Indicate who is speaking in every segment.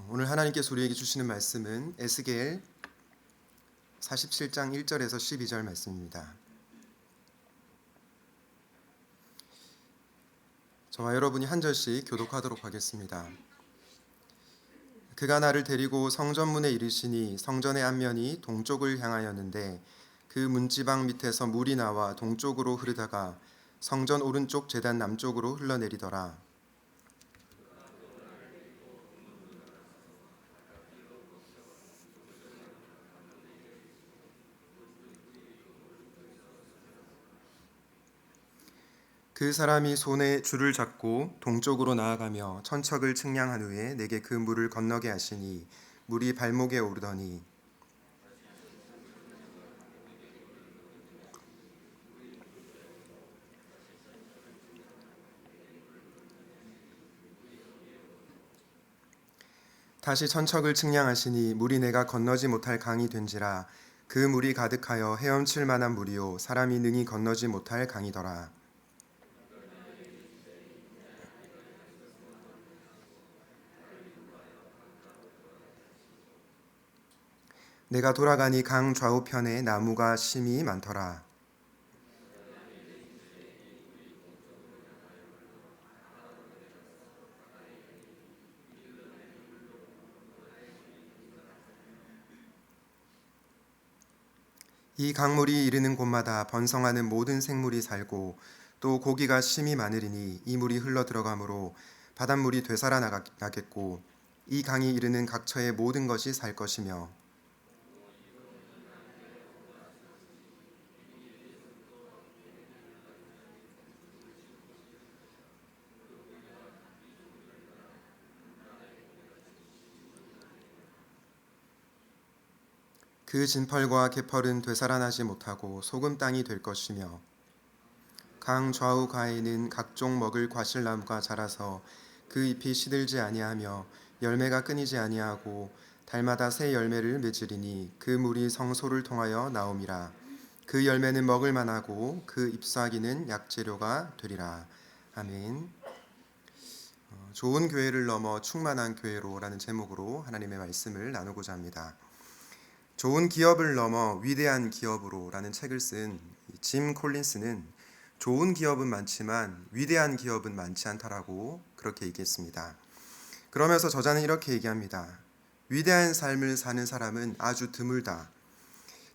Speaker 1: 오늘 하나님께서 우리에게 주시는 말씀은 에스겔 47장 1절에서 12절 말씀입니다. 저와 여러분이 한 절씩 교독하도록 하겠습니다. 그가 나를 데리고 성전문에 이르시니 성전의 앞면이 동쪽을 향하였는데 그 문지방 밑에서 물이 나와 동쪽으로 흐르다가 성전 오른쪽 제단 남쪽으로 흘러내리더라. 그 사람이 손에 줄을 잡고 동쪽으로 나아가며 천척을 측량한 후에 내게 그 물을 건너게 하시니 물이 발목에 오르더니 다시 천척을 측량하시니 물이 내가 건너지 못할 강이 된지라. 그 물이 가득하여 헤엄칠 만한 물이요 사람이 능히 건너지 못할 강이더라. 내가 돌아가니 강 좌우편에 나무가 심이 많더라. 이 강물이 이르는 곳마다 번성하는 모든 생물이 살고 또 고기가 심이 많으리니 이 물이 흘러 들어가므로 바닷물이 되살아나겠고 이 강이 이르는 각처의 모든 것이 살 것이며 그 진펄과 개펄은 되살아나지 못하고 소금 땅이 될 것이며 강 좌우 가에는 각종 먹을 과실나무가 자라서 그 잎이 시들지 아니하며 열매가 끊이지 아니하고 달마다 새 열매를 맺으리니 그 물이 성소를 통하여 나옴이라. 그 열매는 먹을 만하고 그 잎사귀는 약재료가 되리라. 아멘. 좋은 교회를 넘어 충만한 교회로라는 제목으로 하나님의 말씀을 나누고자 합니다. 좋은 기업을 넘어 위대한 기업으로라는 책을 쓴 짐 콜린스는 좋은 기업은 많지만 위대한 기업은 많지 않다라고 그렇게 얘기했습니다. 그러면서 저자는 이렇게 얘기합니다. 위대한 삶을 사는 사람은 아주 드물다.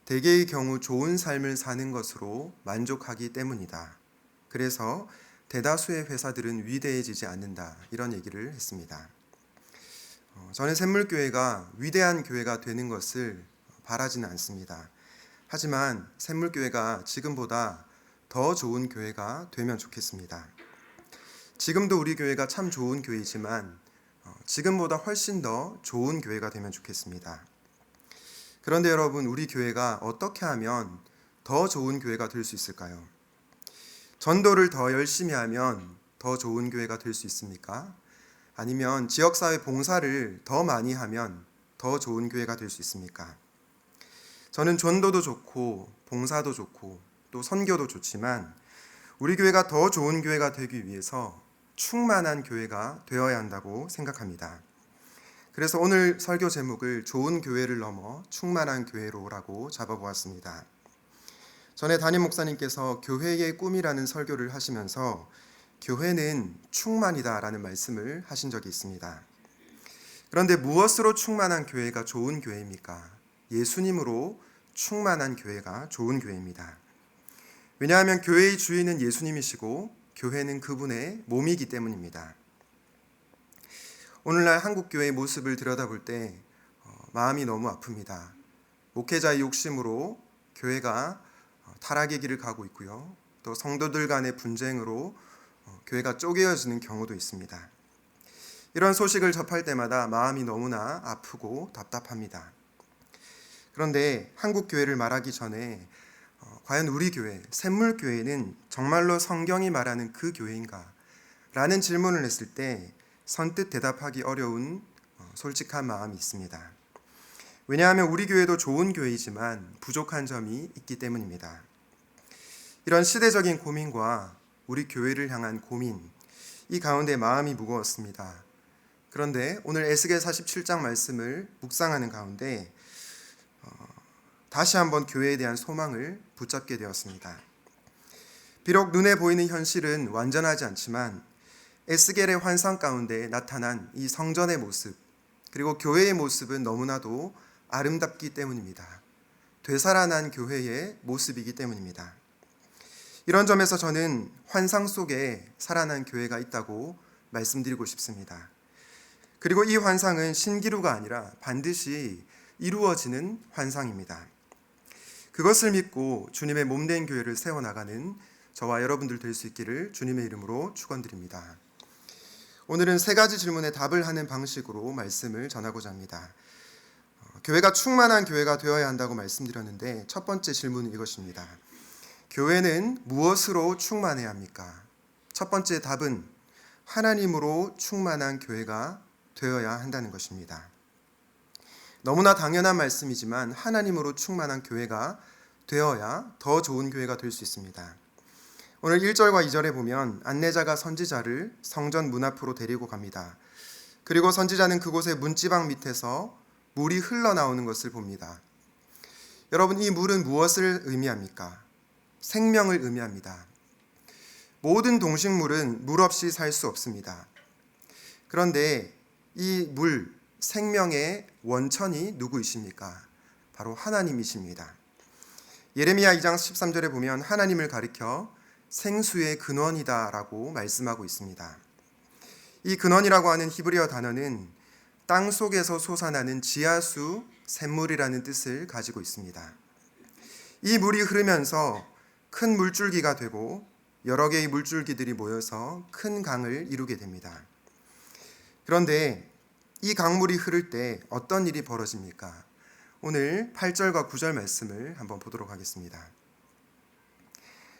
Speaker 1: 대개의 경우 좋은 삶을 사는 것으로 만족하기 때문이다. 그래서 대다수의 회사들은 위대해지지 않는다. 이런 얘기를 했습니다. 저는 샘물교회가 위대한 교회가 되는 것을 바라지는 않습니다. 하지만 샘물교회가 지금보다 더 좋은 교회가 되면 좋겠습니다. 지금도 우리 교회가 참 좋은 교회이지만 지금보다 훨씬 더 좋은 교회가 되면 좋겠습니다. 그런데 여러분, 우리 교회가 어떻게 하면 더 좋은 교회가 될 수 있을까요? 전도를 더 열심히 하면 더 좋은 교회가 될 수 있습니까? 아니면 지역사회 봉사를 더 많이 하면 더 좋은 교회가 될 수 있습니까? 저는 전도도 좋고 봉사도 좋고 또 선교도 좋지만 우리 교회가 더 좋은 교회가 되기 위해서 충만한 교회가 되어야 한다고 생각합니다. 그래서 오늘 설교 제목을 좋은 교회를 넘어 충만한 교회로라고 잡아보았습니다. 전에 담임 목사님께서 교회의 꿈이라는 설교를 하시면서 교회는 충만이다라는 말씀을 하신 적이 있습니다. 그런데 무엇으로 충만한 교회가 좋은 교회입니까? 예수님으로 충만한 교회가 좋은 교회입니다. 왜냐하면 교회의 주인은 예수님이시고 교회는 그분의 몸이기 때문입니다. 오늘날 한국 교회의 모습을 들여다볼 때 마음이 너무 아픕니다. 목회자의 욕심으로 교회가 타락의 길을 가고 있고요. 또 성도들 간의 분쟁으로 교회가 쪼개어지는 경우도 있습니다. 이런 소식을 접할 때마다 마음이 너무나 아프고 답답합니다. 그런데 한국 교회를 말하기 전에 과연 우리 교회, 샘물교회는 정말로 성경이 말하는 그 교회인가? 라는 질문을 했을 때 선뜻 대답하기 어려운 솔직한 마음이 있습니다. 왜냐하면 우리 교회도 좋은 교회이지만 부족한 점이 있기 때문입니다. 이런 시대적인 고민과 우리 교회를 향한 고민, 이 가운데 마음이 무거웠습니다. 그런데 오늘 에스겔 47장 말씀을 묵상하는 가운데 다시 한번 교회에 대한 소망을 붙잡게 되었습니다. 비록 눈에 보이는 현실은 완전하지 않지만 에스겔의 환상 가운데 나타난 이 성전의 모습, 그리고 교회의 모습은 너무나도 아름답기 때문입니다. 되살아난 교회의 모습이기 때문입니다. 이런 점에서 저는 환상 속에 살아난 교회가 있다고 말씀드리고 싶습니다. 그리고 이 환상은 신기루가 아니라 반드시 이루어지는 환상입니다. 그것을 믿고 주님의 몸된 교회를 세워나가는 저와 여러분들 될 수 있기를 주님의 이름으로 축원드립니다. 오늘은 세 가지 질문에 답을 하는 방식으로 말씀을 전하고자 합니다. 교회가 충만한 교회가 되어야 한다고 말씀드렸는데 첫 번째 질문은 이것입니다. 교회는 무엇으로 충만해야 합니까? 첫 번째 답은 하나님으로 충만한 교회가 되어야 한다는 것입니다. 너무나 당연한 말씀이지만 하나님으로 충만한 교회가 되어야 더 좋은 교회가 될 수 있습니다. 오늘 1절과 2절에 보면 안내자가 선지자를 성전 문 앞으로 데리고 갑니다. 그리고 선지자는 그곳의 문지방 밑에서 물이 흘러나오는 것을 봅니다. 여러분, 이 물은 무엇을 의미합니까? 생명을 의미합니다. 모든 동식물은 물 없이 살 수 없습니다. 그런데 이 물, 생명의 원천이 누구이십니까? 바로 하나님이십니다. 예레미야 2장 13절에 보면 하나님을 가리켜 생수의 근원이다 라고 말씀하고 있습니다. 이 근원이라고 하는 히브리어 단어는 땅 속에서 솟아나는 지하수 샘물이라는 뜻을 가지고 있습니다. 이 물이 흐르면서 큰 물줄기가 되고 여러 개의 물줄기들이 모여서 큰 강을 이루게 됩니다. 그런데 이 강물이 흐를 때 어떤 일이 벌어집니까? 오늘 8절과 9절 말씀을 한번 보도록 하겠습니다.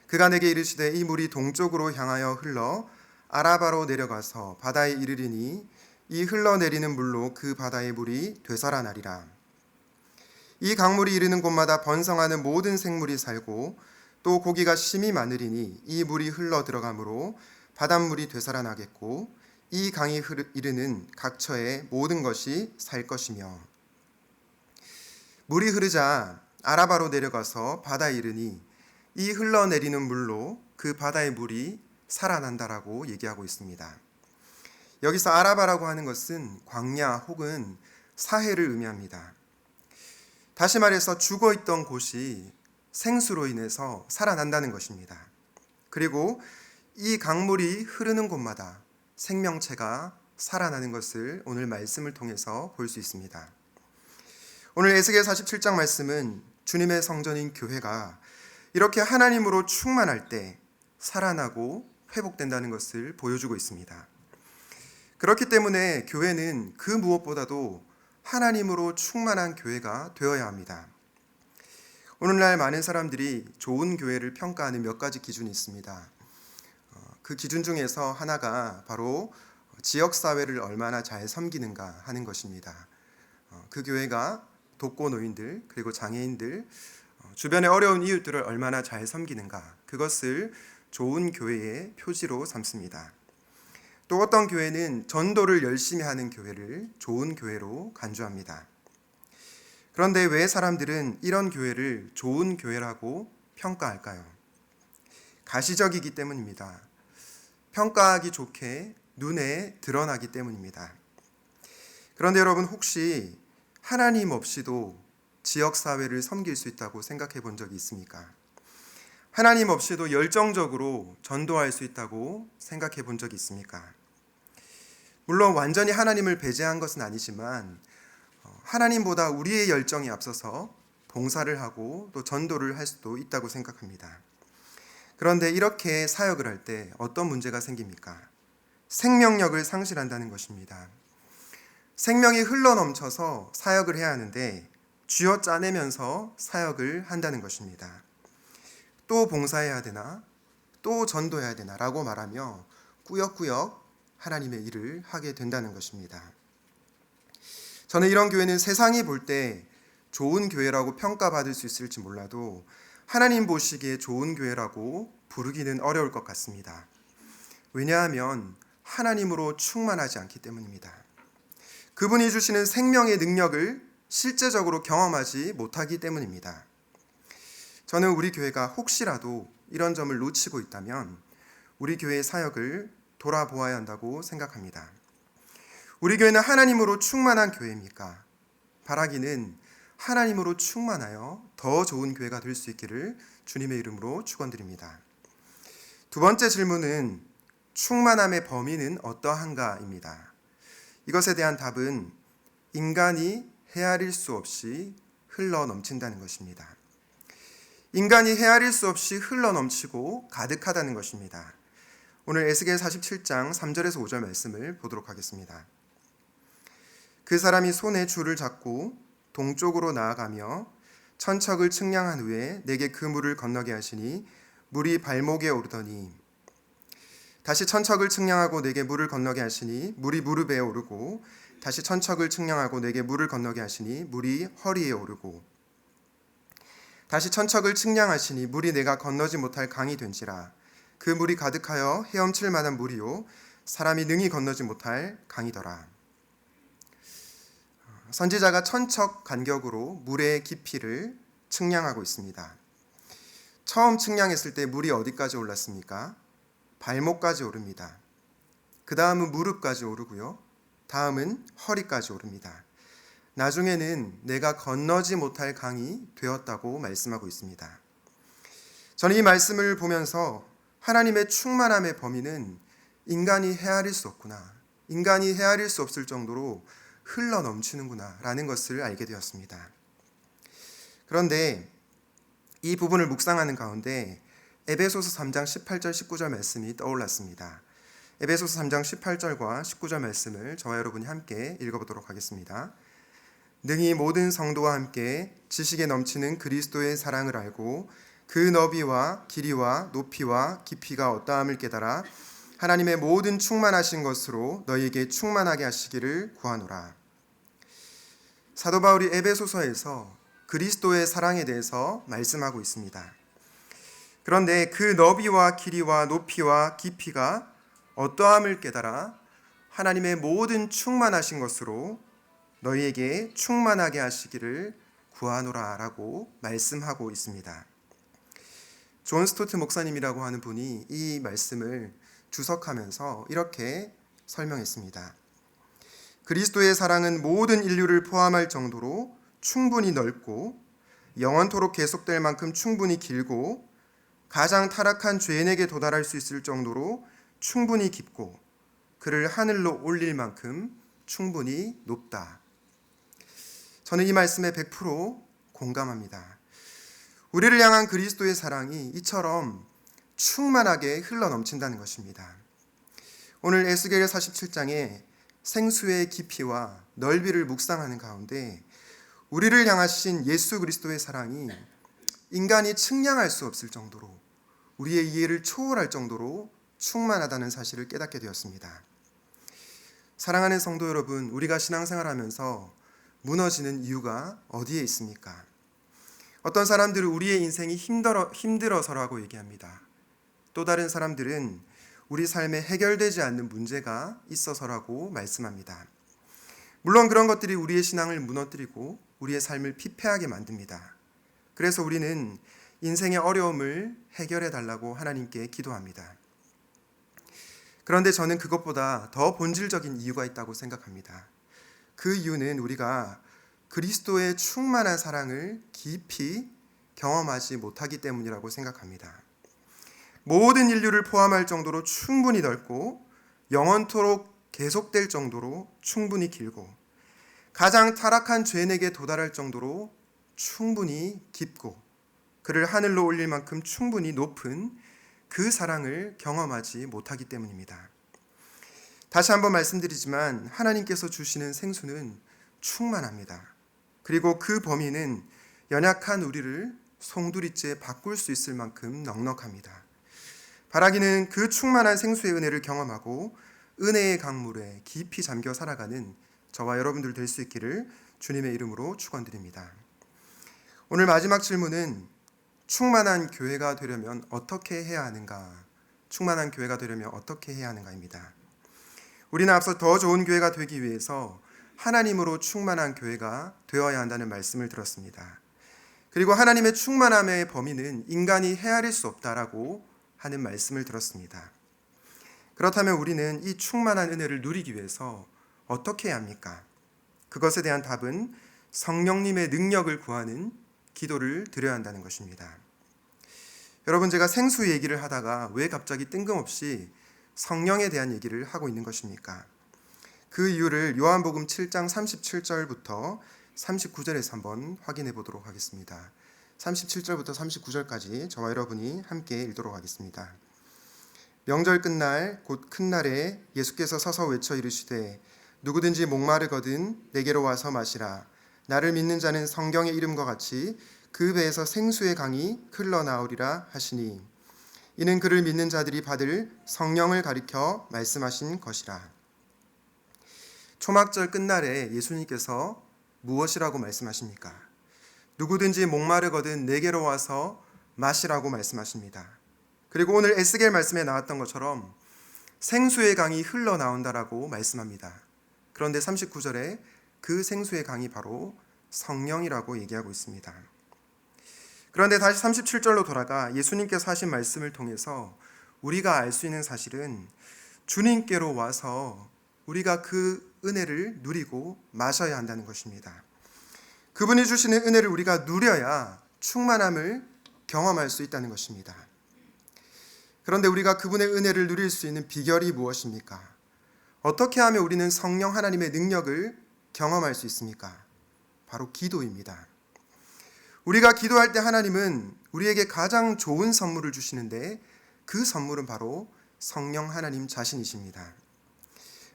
Speaker 1: 그가 내게 이르시되 이 물이 동쪽으로 향하여 흘러 아라바로 내려가서 바다에 이르리니 이 흘러내리는 물로 그 바다의 물이 되살아나리라. 이 강물이 이르는 곳마다 번성하는 모든 생물이 살고 또 고기가 심이 많으리니 이 물이 흘러 들어가므로 바닷물이 되살아나겠고 이 강이 이르는 각처의 모든 것이 살 것이며. 물이 흐르자 아라바로 내려가서 바다에 이르니 이 흘러내리는 물로 그 바다의 물이 살아난다라고 얘기하고 있습니다. 여기서 아라바라고 하는 것은 광야 혹은 사해를 의미합니다. 다시 말해서 죽어있던 곳이 생수로 인해서 살아난다는 것입니다. 그리고 이 강물이 흐르는 곳마다 생명체가 살아나는 것을 오늘 말씀을 통해서 볼 수 있습니다. 오늘 에스겔 47장 말씀은 주님의 성전인 교회가 이렇게 하나님으로 충만할 때 살아나고 회복된다는 것을 보여주고 있습니다. 그렇기 때문에 교회는 그 무엇보다도 하나님으로 충만한 교회가 되어야 합니다. 오늘날 많은 사람들이 좋은 교회를 평가하는 몇 가지 기준이 있습니다. 그 기준 중에서 하나가 바로 지역사회를 얼마나 잘 섬기는가 하는 것입니다. 그 교회가 독거노인들 그리고 장애인들, 주변의 어려운 이웃들을 얼마나 잘 섬기는가, 그것을 좋은 교회의 표지로 삼습니다. 또 어떤 교회는 전도를 열심히 하는 교회를 좋은 교회로 간주합니다. 그런데 왜 사람들은 이런 교회를 좋은 교회라고 평가할까요? 가시적이기 때문입니다. 평가하기 좋게 눈에 드러나기 때문입니다. 그런데 여러분, 혹시 하나님 없이도 지역사회를 섬길 수 있다고 생각해 본 적이 있습니까? 하나님 없이도 열정적으로 전도할 수 있다고 생각해 본 적이 있습니까? 물론 완전히 하나님을 배제한 것은 아니지만 하나님보다 우리의 열정이 앞서서 봉사를 하고 또 전도를 할 수도 있다고 생각합니다. 그런데 이렇게 사역을 할 때 어떤 문제가 생깁니까? 생명력을 상실한다는 것입니다. 생명이 흘러넘쳐서 사역을 해야 하는데 쥐어짜내면서 사역을 한다는 것입니다. 또 봉사해야 되나? 또 전도해야 되나? 라고 말하며 꾸역꾸역 하나님의 일을 하게 된다는 것입니다. 저는 이런 교회는 세상이 볼 때 좋은 교회라고 평가받을 수 있을지 몰라도 하나님 보시기에 좋은 교회라고 부르기는 어려울 것 같습니다. 왜냐하면 하나님으로 충만하지 않기 때문입니다. 그분이 주시는 생명의 능력을 실제적으로 경험하지 못하기 때문입니다. 저는 우리 교회가 혹시라도 이런 점을 놓치고 있다면 우리 교회의 사역을 돌아보아야 한다고 생각합니다. 우리 교회는 하나님으로 충만한 교회입니까? 바라기는 하나님으로 충만하여 더 좋은 교회가 될 수 있기를 주님의 이름으로 축원드립니다. 두 번째 질문은 충만함의 범위는 어떠한가입니다. 이것에 대한 답은 인간이 헤아릴 수 없이 흘러 넘친다는 것입니다. 인간이 헤아릴 수 없이 흘러 넘치고 가득하다는 것입니다. 오늘 에스겔 47장 3절에서 5절 말씀을 보도록 하겠습니다. 그 사람이 손에 줄을 잡고 동쪽으로 나아가며 천척을 측량한 후에 내게 그 물을 건너게 하시니 물이 발목에 오르더니 다시 천척을 측량하고 내게 물을 건너게 하시니 물이 무릎에 오르고 다시 천척을 측량하고 내게 물을 건너게 하시니 물이 허리에 오르고 다시 천척을 측량하시니 물이 내가 건너지 못할 강이 된지라 그 물이 가득하여 헤엄칠 만한 물이요 사람이 능히 건너지 못할 강이더라. 선지자가 천척 간격으로 물의 깊이를 측량하고 있습니다. 처음 측량했을 때 물이 어디까지 올랐습니까? 발목까지 오릅니다. 그 다음은 무릎까지 오르고요. 다음은 허리까지 오릅니다. 나중에는 내가 건너지 못할 강이 되었다고 말씀하고 있습니다. 저는 이 말씀을 보면서 하나님의 충만함의 범위는 인간이 헤아릴 수 없구나, 인간이 헤아릴 수 없을 정도로 흘러 넘치는구나 라는 것을 알게 되었습니다. 그런데 이 부분을 묵상하는 가운데 에베소서 3장 18절 19절 말씀이 떠올랐습니다. 에베소서 3장 18절과 19절 말씀을 저와 여러분이 함께 읽어보도록 하겠습니다. 능히 모든 성도와 함께 지식에 넘치는 그리스도의 사랑을 알고 그 너비와 길이와 높이와 깊이가 어떠함을 깨달아 하나님의 모든 충만하신 것으로 너희에게 충만하게 하시기를 구하노라. 사도 바울이 에베소서에서 그리스도의 사랑에 대해서 말씀하고 있습니다. 그런데 그 너비와 길이와 높이와 깊이가 어떠함을 깨달아 하나님의 모든 충만하신 것으로 너희에게 충만하게 하시기를 구하노라 라고 말씀하고 있습니다. 존 스토트 목사님이라고 하는 분이 이 말씀을 주석하면서 이렇게 설명했습니다. 그리스도의 사랑은 모든 인류를 포함할 정도로 충분히 넓고 영원토록 계속될 만큼 충분히 길고 가장 타락한 죄인에게 도달할 수 있을 정도로 충분히 깊고 그를 하늘로 올릴 만큼 충분히 높다. 저는 이 말씀에 100% 공감합니다. 우리를 향한 그리스도의 사랑이 이처럼 충만하게 흘러 넘친다는 것입니다. 오늘 에스겔 47장에 생수의 깊이와 넓이를 묵상하는 가운데 우리를 향하신 예수 그리스도의 사랑이 인간이 측량할 수 없을 정도로 우리의 이해를 초월할 정도로 충만하다는 사실을 깨닫게 되었습니다. 사랑하는 성도 여러분, 우리가 신앙생활하면서 무너지는 이유가 어디에 있습니까? 어떤 사람들은 우리의 인생이 힘들어서라고 얘기합니다. 또 다른 사람들은 우리 삶에 해결되지 않는 문제가 있어서라고 말씀합니다. 물론 그런 것들이 우리의 신앙을 무너뜨리고 우리의 삶을 피폐하게 만듭니다. 그래서 우리는 인생의 어려움을 해결해 달라고 하나님께 기도합니다. 그런데 저는 그것보다 더 본질적인 이유가 있다고 생각합니다. 그 이유는 우리가 그리스도의 충만한 사랑을 깊이 경험하지 못하기 때문이라고 생각합니다. 모든 인류를 포함할 정도로 충분히 넓고 영원토록 계속될 정도로 충분히 길고 가장 타락한 죄인에게 도달할 정도로 충분히 깊고 그를 하늘로 올릴 만큼 충분히 높은 그 사랑을 경험하지 못하기 때문입니다. 다시 한번 말씀드리지만 하나님께서 주시는 생수는 충만합니다. 그리고 그 범위는 연약한 우리를 송두리째 바꿀 수 있을 만큼 넉넉합니다. 바라기는 그 충만한 생수의 은혜를 경험하고 은혜의 강물에 깊이 잠겨 살아가는 저와 여러분들 될 수 있기를 주님의 이름으로 축원드립니다. 오늘 마지막 질문은 충만한 교회가 되려면 어떻게 해야 하는가? 충만한 교회가 되려면 어떻게 해야 하는가입니다. 우리는 앞서 더 좋은 교회가 되기 위해서 하나님으로 충만한 교회가 되어야 한다는 말씀을 들었습니다. 그리고 하나님의 충만함의 범위는 인간이 헤아릴 수 없다라고 하는 말씀을 들었습니다. 그렇다면 우리는 이 충만한 은혜를 누리기 위해서 어떻게 해야 합니까? 그것에 대한 답은 성령님의 능력을 구하는 기도를 드려야 한다는 것입니다. 여러분, 제가 생수 얘기를 하다가 왜 갑자기 뜬금없이 성령에 대한 얘기를 하고 있는 것입니까? 그 이유를 요한복음 7장 37절부터 39절에서 한번 확인해 보도록 하겠습니다. 37절부터 39절까지 저와 여러분이 함께 읽도록 하겠습니다. 명절 끝날 곧 큰 날에 예수께서 서서 외쳐 이르시되 누구든지 목마르거든 내게로 와서 마시라. 나를 믿는 자는 성경의 이름과 같이 그 배에서 생수의 강이 흘러나오리라 하시니 이는 그를 믿는 자들이 받을 성령을 가리켜 말씀하신 것이라. 초막절 끝날에 예수님께서 무엇이라고 말씀하십니까? 누구든지 목마르거든 내게로 와서 마시라고 말씀하십니다. 그리고 오늘 에스겔 말씀에 나왔던 것처럼 생수의 강이 흘러나온다라고 말씀합니다. 그런데 39절에 그 생수의 강이 바로 성령이라고 얘기하고 있습니다. 그런데 다시 37절로 돌아가 예수님께서 하신 말씀을 통해서 우리가 알 수 있는 사실은 주님께로 와서 우리가 그 은혜를 누리고 마셔야 한다는 것입니다. 그분이 주시는 은혜를 우리가 누려야 충만함을 경험할 수 있다는 것입니다. 그런데 우리가 그분의 은혜를 누릴 수 있는 비결이 무엇입니까? 어떻게 하면 우리는 성령 하나님의 능력을 경험할 수 있습니까? 바로 기도입니다. 우리가 기도할 때 하나님은 우리에게 가장 좋은 선물을 주시는데 그 선물은 바로 성령 하나님 자신이십니다.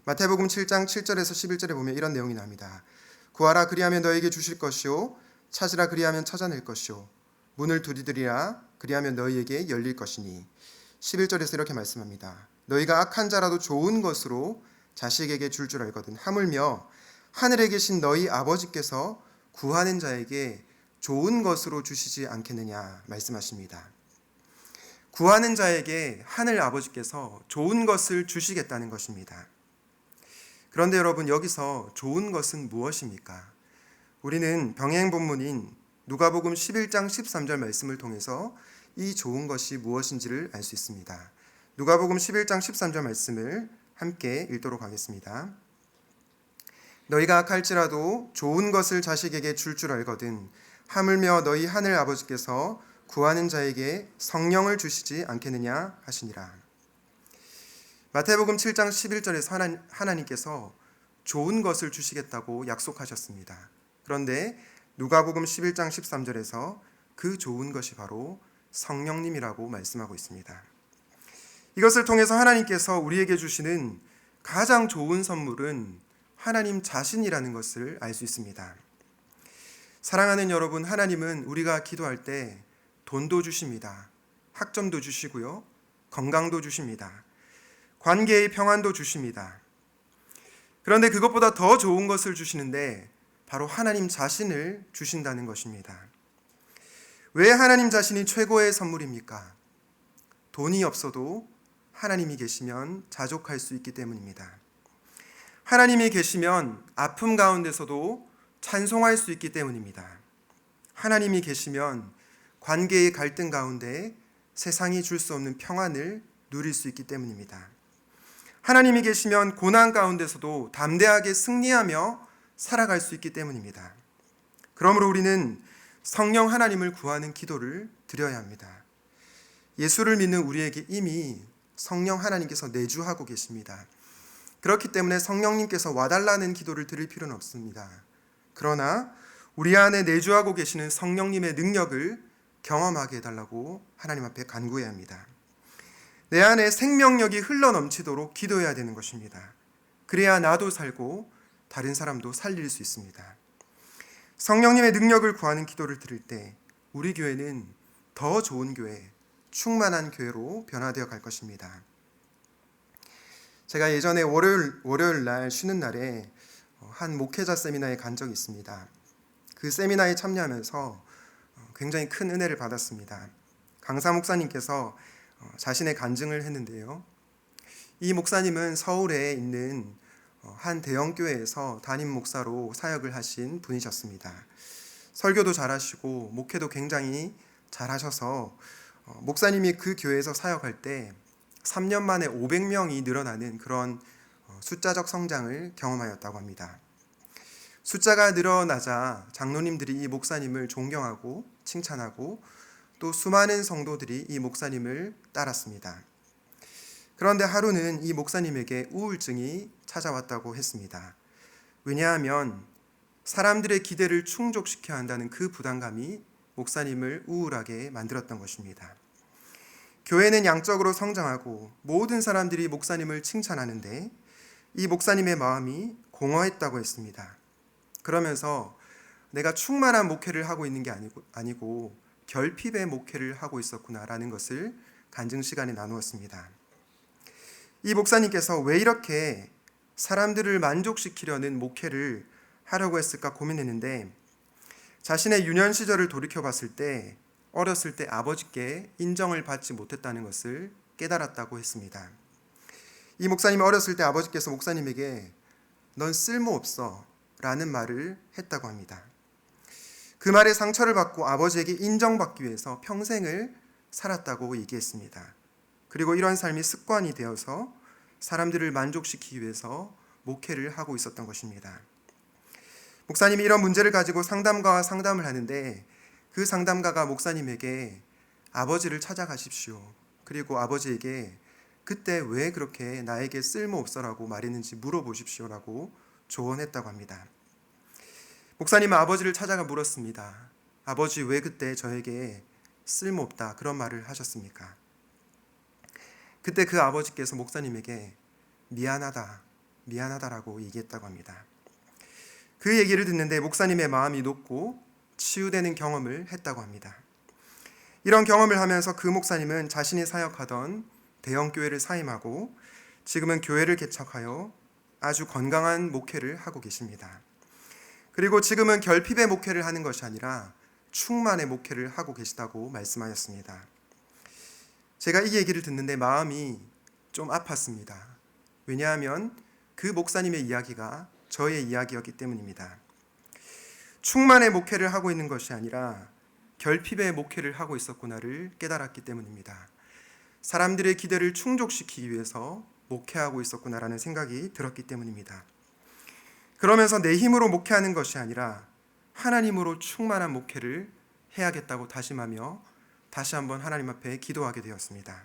Speaker 1: 마태복음 7장 7절에서 11절에 보면 이런 내용이 나옵니다. 구하라 그리하면 너에게 주실 것이요 찾으라 그리하면 찾아낼 것이요 문을 두드리라 그리하면 너희에게 열릴 것이니 11절에서 이렇게 말씀합니다. 너희가 악한 자라도 좋은 것으로 자식에게 줄 알거든 하물며 하늘에 계신 너희 아버지께서 구하는 자에게 좋은 것으로 주시지 않겠느냐 말씀하십니다. 구하는 자에게 하늘 아버지께서 좋은 것을 주시겠다는 것입니다. 그런데 여러분, 여기서 좋은 것은 무엇입니까? 우리는 병행 본문인 누가복음 11장 13절 말씀을 통해서 이 좋은 것이 무엇인지를 알 수 있습니다. 누가복음 11장 13절 말씀을 함께 읽도록 하겠습니다. 너희가 악할지라도 좋은 것을 자식에게 줄 알거든 하물며 너희 하늘 아버지께서 구하는 자에게 성령을 주시지 않겠느냐 하시니라. 마태복음 7장 11절에서 하나님께서 좋은 것을 주시겠다고 약속하셨습니다. 그런데 누가복음 11장 13절에서 그 좋은 것이 바로 성령님이라고 말씀하고 있습니다. 이것을 통해서 하나님께서 우리에게 주시는 가장 좋은 선물은 하나님 자신이라는 것을 알 수 있습니다. 사랑하는 여러분, 하나님은 우리가 기도할 때 돈도 주십니다. 학점도 주시고요. 건강도 주십니다. 관계의 평안도 주십니다. 그런데 그것보다 더 좋은 것을 주시는데 바로 하나님 자신을 주신다는 것입니다. 왜 하나님 자신이 최고의 선물입니까? 돈이 없어도 하나님이 계시면 자족할 수 있기 때문입니다. 하나님이 계시면 아픔 가운데서도 찬송할 수 있기 때문입니다. 하나님이 계시면 관계의 갈등 가운데 세상이 줄 수 없는 평안을 누릴 수 있기 때문입니다. 하나님이 계시면 고난 가운데서도 담대하게 승리하며 살아갈 수 있기 때문입니다. 그러므로 우리는 성령 하나님을 구하는 기도를 드려야 합니다. 예수를 믿는 우리에게 이미 성령 하나님께서 내주하고 계십니다. 그렇기 때문에 성령님께서 와달라는 기도를 드릴 필요는 없습니다. 그러나 우리 안에 내주하고 계시는 성령님의 능력을 경험하게 해달라고 하나님 앞에 간구해야 합니다. 내 안에 생명력이 흘러넘치도록 기도해야 되는 것입니다. 그래야 나도 살고 다른 사람도 살릴 수 있습니다. 성령님의 능력을 구하는 기도를 드릴 때 우리 교회는 더 좋은 교회, 충만한 교회로 변화되어 갈 것입니다. 제가 예전에 월요일 날 쉬는 날에 한 목회자 세미나에 간 적이 있습니다. 그 세미나에 참여하면서 굉장히 큰 은혜를 받았습니다. 강사 목사님께서 자신의 간증을 했는데요. 이 목사님은 서울에 있는 한 대형 교회에서 담임 목사로 사역을 하신 분이셨습니다. 설교도 잘하시고 목회도 굉장히 잘하셔서 목사님이 그 교회에서 사역할 때 3년 만에 500명이 늘어나는 그런 숫자적 성장을 경험하였다고 합니다. 숫자가 늘어나자 장로님들이 이 목사님을 존경하고 칭찬하고 또 수많은 성도들이 이 목사님을 따랐습니다. 그런데 하루는 이 목사님에게 우울증이 찾아왔다고 했습니다. 왜냐하면 사람들의 기대를 충족시켜야 한다는 그 부담감이 목사님을 우울하게 만들었던 것입니다. 교회는 양적으로 성장하고 모든 사람들이 목사님을 칭찬하는데 이 목사님의 마음이 공허했다고 했습니다. 그러면서 내가 충만한 목회를 하고 있는 게 아니고 결핍의 목회를 하고 있었구나라는 것을 간증 시간에 나누었습니다. 이 목사님께서 왜 이렇게 사람들을 만족시키려는 목회를 하려고 했을까 고민했는데 자신의 유년 시절을 돌이켜 봤을 때 어렸을 때 아버지께 인정을 받지 못했다는 것을 깨달았다고 했습니다. 이 목사님이 어렸을 때 아버지께서 목사님에게 넌 쓸모없어 라는 말을 했다고 합니다. 그 말에 상처를 받고 아버지에게 인정받기 위해서 평생을 살았다고 얘기했습니다. 그리고 이런 삶이 습관이 되어서 사람들을 만족시키기 위해서 목회를 하고 있었던 것입니다. 목사님이 이런 문제를 가지고 상담가와 상담을 하는데 그 상담가가 목사님에게 아버지를 찾아가십시오. 그리고 아버지에게 그때 왜 그렇게 나에게 쓸모없어라고 말했는지 물어보십시오라고 조언했다고 합니다. 목사님은 아버지를 찾아가 물었습니다. 아버지 왜 그때 저에게 쓸모없다 그런 말을 하셨습니까? 그때 그 아버지께서 목사님에게 미안하다라고 얘기했다고 합니다. 그 얘기를 듣는데 목사님의 마음이 녹고 치유되는 경험을 했다고 합니다. 이런 경험을 하면서 그 목사님은 자신이 사역하던 대형 교회를 사임하고 지금은 교회를 개척하여 아주 건강한 목회를 하고 계십니다. 그리고 지금은 결핍의 목회를 하는 것이 아니라 충만의 목회를 하고 계시다고 말씀하셨습니다. 제가 이 얘기를 듣는데 마음이 좀 아팠습니다. 왜냐하면 그 목사님의 이야기가 저의 이야기였기 때문입니다. 충만의 목회를 하고 있는 것이 아니라 결핍의 목회를 하고 있었구나를 깨달았기 때문입니다. 사람들의 기대를 충족시키기 위해서 목회하고 있었구나라는 생각이 들었기 때문입니다. 그러면서 내 힘으로 목회하는 것이 아니라 하나님으로 충만한 목회를 해야겠다고 다짐하며 다시 한번 하나님 앞에 기도하게 되었습니다.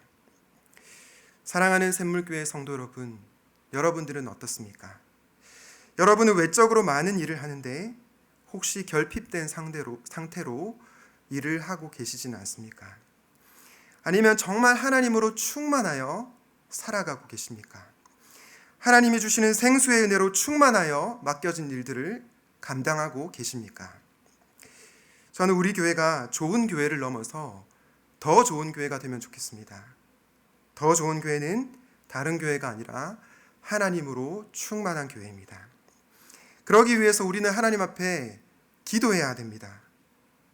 Speaker 1: 사랑하는 샘물교회 성도 여러분, 여러분들은 어떻습니까? 여러분은 외적으로 많은 일을 하는데 혹시 결핍된 상태로 일을 하고 계시지는 않습니까? 아니면 정말 하나님으로 충만하여 살아가고 계십니까? 하나님이 주시는 생수의 은혜로 충만하여 맡겨진 일들을 감당하고 계십니까? 저는 우리 교회가 좋은 교회를 넘어서 더 좋은 교회가 되면 좋겠습니다. 더 좋은 교회는 다른 교회가 아니라 하나님으로 충만한 교회입니다. 그러기 위해서 우리는 하나님 앞에 기도해야 됩니다.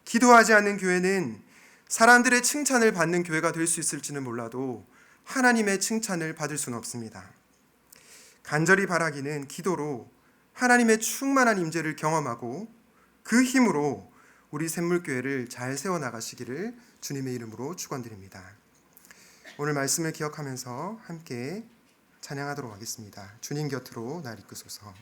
Speaker 1: 기도하지 않는 교회는 사람들의 칭찬을 받는 교회가 될 수 있을지는 몰라도 하나님의 칭찬을 받을 수는 없습니다. 간절히 바라기는 기도로 하나님의 충만한 임재를 경험하고 그 힘으로 우리 샘물교회를 잘 세워나가시기를 주님의 이름으로 축원드립니다. 오늘 말씀을 기억하면서 함께 찬양하도록 하겠습니다. 주님 곁으로 날 이끄소서.